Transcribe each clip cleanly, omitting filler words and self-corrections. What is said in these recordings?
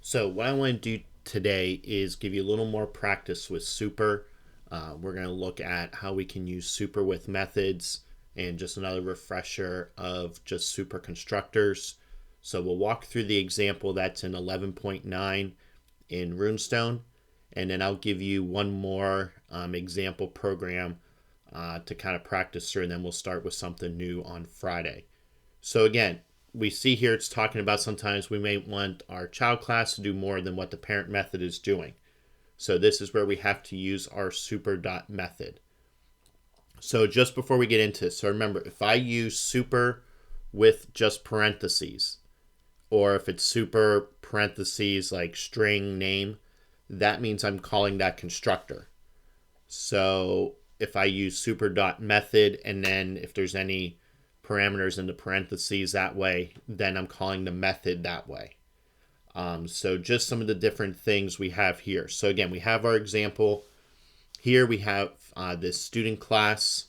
So what I want to do today is give you a little more practice with super. We're going to look at how we can use super with methods and just another refresher of just super constructors. So we'll walk through the example that's in 11.9 in Runestone, and then I'll give you one more example program to kind of practice through, and then we'll start with something new on Friday. So again, we see here it's talking about sometimes we may want our child class to do more than what the parent method is doing. So this is where we have to use our super dot method. So just before we get into this, so remember, if I use super with just parentheses, or if it's super parentheses like string name, that means I'm calling that constructor. So if I use super dot method and then if there's any parameters in the parentheses that way, then I'm calling the method that way. So just some of the different things we have here. So again, we have our example. Here we have this student class.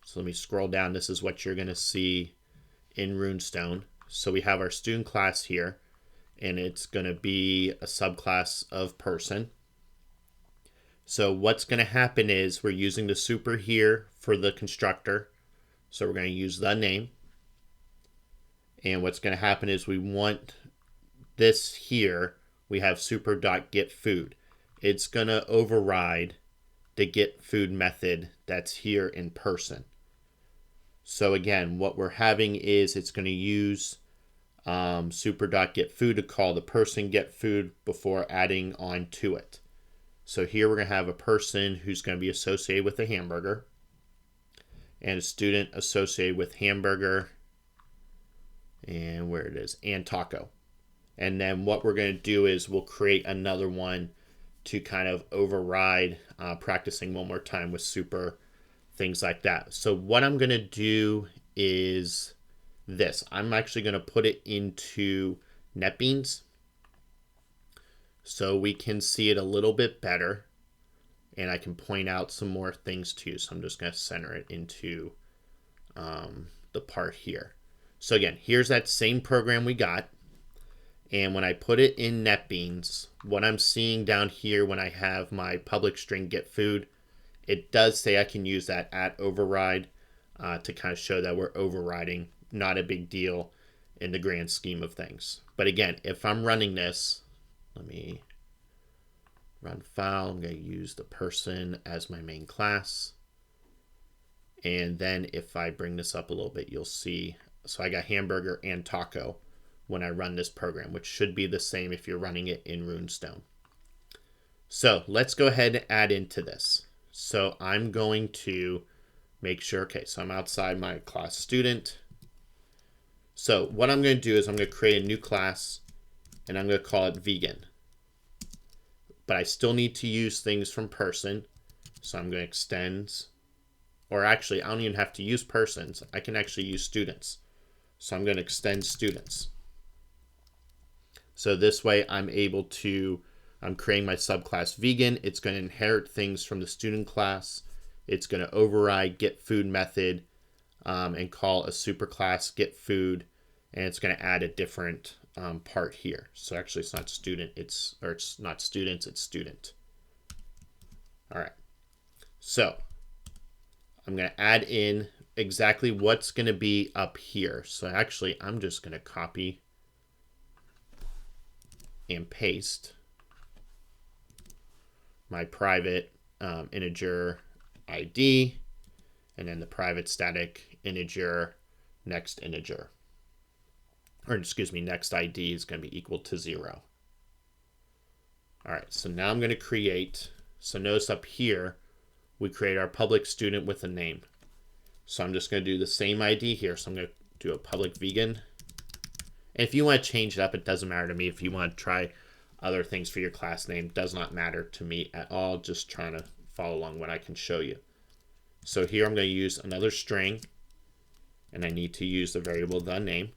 So let me scroll down. This is what you're going to see in Runestone. So we have our student class here, and it's going to be a subclass of person. So what's going to happen is we're using the super here for the constructor. So we're going to use the name. And what's going to happen is we want this here, we have super.getFood. It's going to override the get food method that's here in person. So again, what we're having is it's going to use super.getFood to call the person get food before adding on to it. So here we're going to have a person who's going to be associated with a hamburger and a student associated with hamburger and where it is, and taco. And then what we're going to do is we'll create another one to kind of override practicing one more time with super, things like that. So what I'm going to do is this. I'm actually going to put it into NetBeans so we can see it a little bit better. And I can point out some more things too. So I'm just going to center it into the part here. So again, here's that same program we got. And when I put it in NetBeans, what I'm seeing down here when I have my public string get food, it does say I can use that at override to kind of show that we're overriding. Not a big deal in the grand scheme of things. But again, if I'm running this, let me run file. I'm going to use the person as my main class. And then if I bring this up a little bit, you'll see. So I got hamburger and taco when I run this program, which should be the same if you're running it in Runestone. So let's go ahead and add into this. So I'm going to make sure, okay, so I'm outside my class student. So what I'm going to do is I'm going to create a new class and I'm going to call it vegan. But I still need to use things from person. So I'm going to extend, or actually I don't even have to use persons. I can actually use students. So I'm going to extend students. So this way I'm creating my subclass vegan. It's going to inherit things from the student class. It's going to override get food method and call a superclass get food. And it's going to add a different part here. So actually it's not student, it's not students, it's student. All right. So I'm going to add in exactly what's going to be up here. So actually I'm just going to copy and paste my private integer ID and then the private static integer next integer. Or excuse me, next ID is going to be equal to 0. All right, so now I'm going to create, so notice up here, we create our public student with a name. So I'm just going to do the same ID here. So I'm going to do a public vegan. And if you want to change it up, it doesn't matter to me. If you want to try other things for your class name, does not matter to me at all. Just trying to follow along what I can show you. So here I'm going to use another string, and I need to use the variable the name.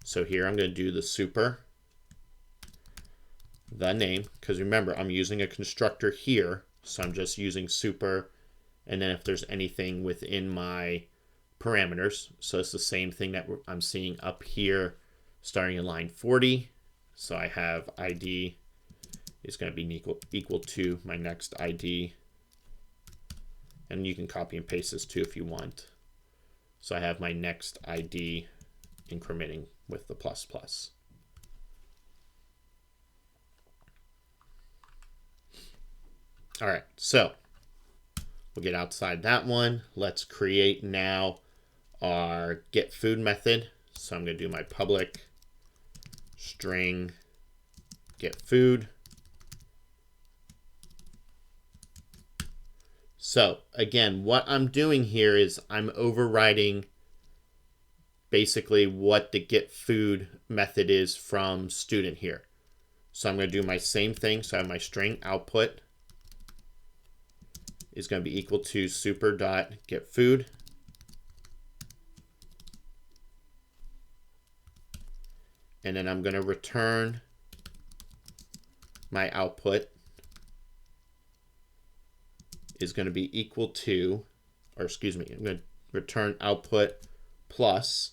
So here I'm going to do the super, the name, because remember I'm using a constructor here, so I'm just using super, and then if there's anything within my parameters. So it's the same thing that I'm seeing up here starting in line 40. So I have ID is going to be equal to my next ID. And you can copy and paste this too if you want. So I have my next ID incrementing with the plus plus. All right, so we'll get outside that one. Let's create now our get food method. So I'm going to do my public string get food. So again, what I'm doing here is I'm overriding basically what the get food method is from student here. So I'm going to do my same thing. So I have my string output is going to be equal to super.getFood. And then I'm going to return my output is going to be equal to, or excuse me, I'm going to return output plus,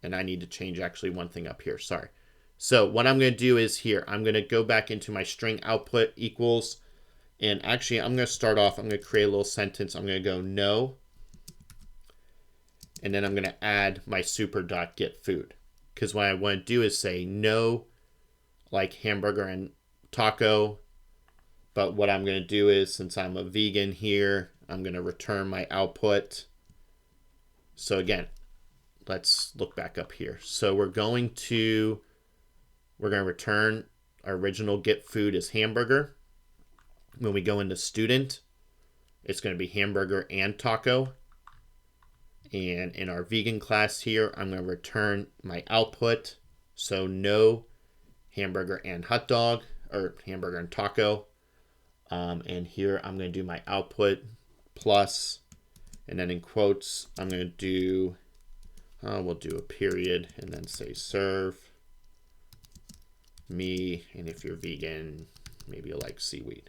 and I need to change actually one thing up here, sorry. So what I'm going to do is here, I'm going to go back into my string output equals, and actually I'm going to start off, I'm going to create a little sentence. I'm going to go no, and then I'm going to add my super.getFood. Because what I want to do is say no, like hamburger and taco. But what I'm going to do is, since I'm a vegan here, I'm going to return my output. So again, let's look back up here. So we're going to return our original get food as hamburger. When we go into student, it's going to be hamburger and taco. And in our vegan class here, I'm going to return my output. So no hamburger and hot dog, or hamburger and taco. And here I'm going to do my output plus, and then in quotes, I'm going to do, we'll do a period and then say serve me. And if you're vegan, maybe you like seaweed.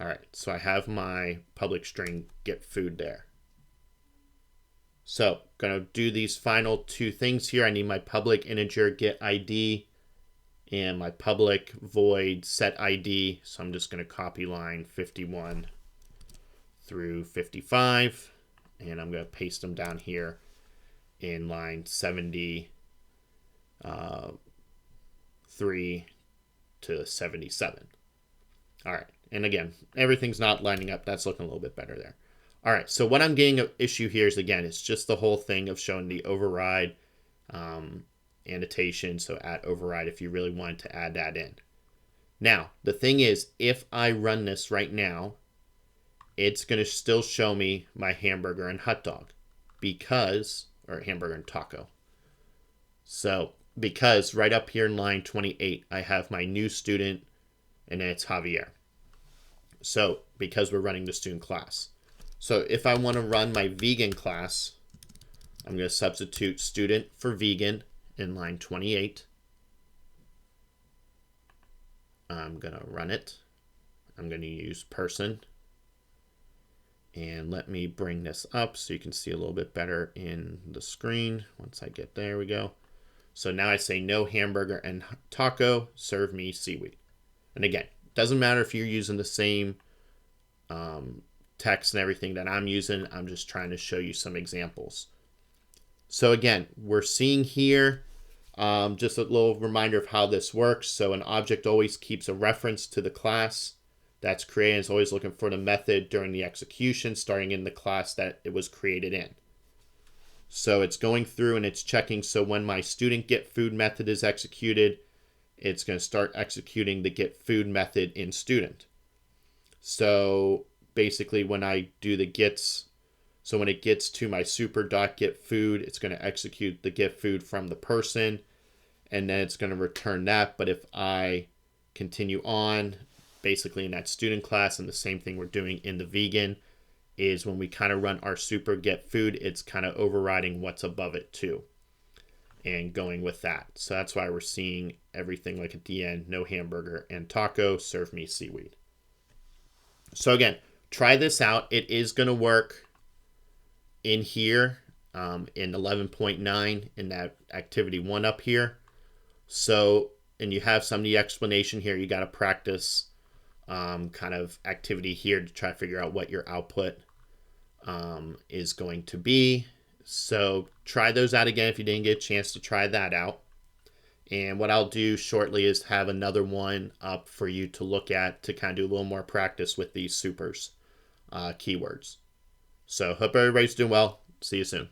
All right, so I have my public string get food there. So going to do these final two things here. I need my public integer get ID and my public void set ID. So I'm just going to copy line 51 through 55, and I'm going to paste them down here in line 73 to 77. All right, and again, everything's not lining up. That's looking a little bit better there. All right, so what I'm getting an issue here is, again, it's just the whole thing of showing the override annotation. So add override if you really wanted to add that in. Now, the thing is, if I run this right now, it's going to still show me my hamburger and hot dog because, or hamburger and taco. So because right up here in line 28, I have my new student, and then it's Javier. So because we're running the student class. So if I want to run my vegan class, I'm going to substitute student for vegan in line 28. I'm going to run it. I'm going to use person. And let me bring this up so you can see a little bit better in the screen. Once I get there, we go. So now I say no hamburger and taco, serve me seaweed. And again, doesn't matter if you're using the same text and everything that I'm using. I'm just trying to show you some examples. So again, we're seeing here just a little reminder of how this works. So an object always keeps a reference to the class that's created. It's always looking for the method during the execution, starting in the class that it was created in. So it's going through and it's checking. So when my student get food method is executed, it's going to start executing the get food method in student. So basically when I do the gets, so when it gets to my super.getFood, it's going to execute the get food from the person, and then it's going to return that. But if I continue on, basically in that student class, and the same thing we're doing in the vegan, is when we kind of run our super get food, it's kind of overriding what's above it too. and going with that. So that's why we're seeing everything like at the end, no hamburger and taco, serve me seaweed. So again, try this out. It is going to work in here in 11.9 in that activity 1 up here. So, and you have some of the explanation here. You got to practice kind of activity here to try to figure out what your output is going to be. So try those out again if you didn't get a chance to try that out. And what I'll do shortly is have another one up for you to look at to kind of do a little more practice with these supers keywords. So hope everybody's doing well. See you soon.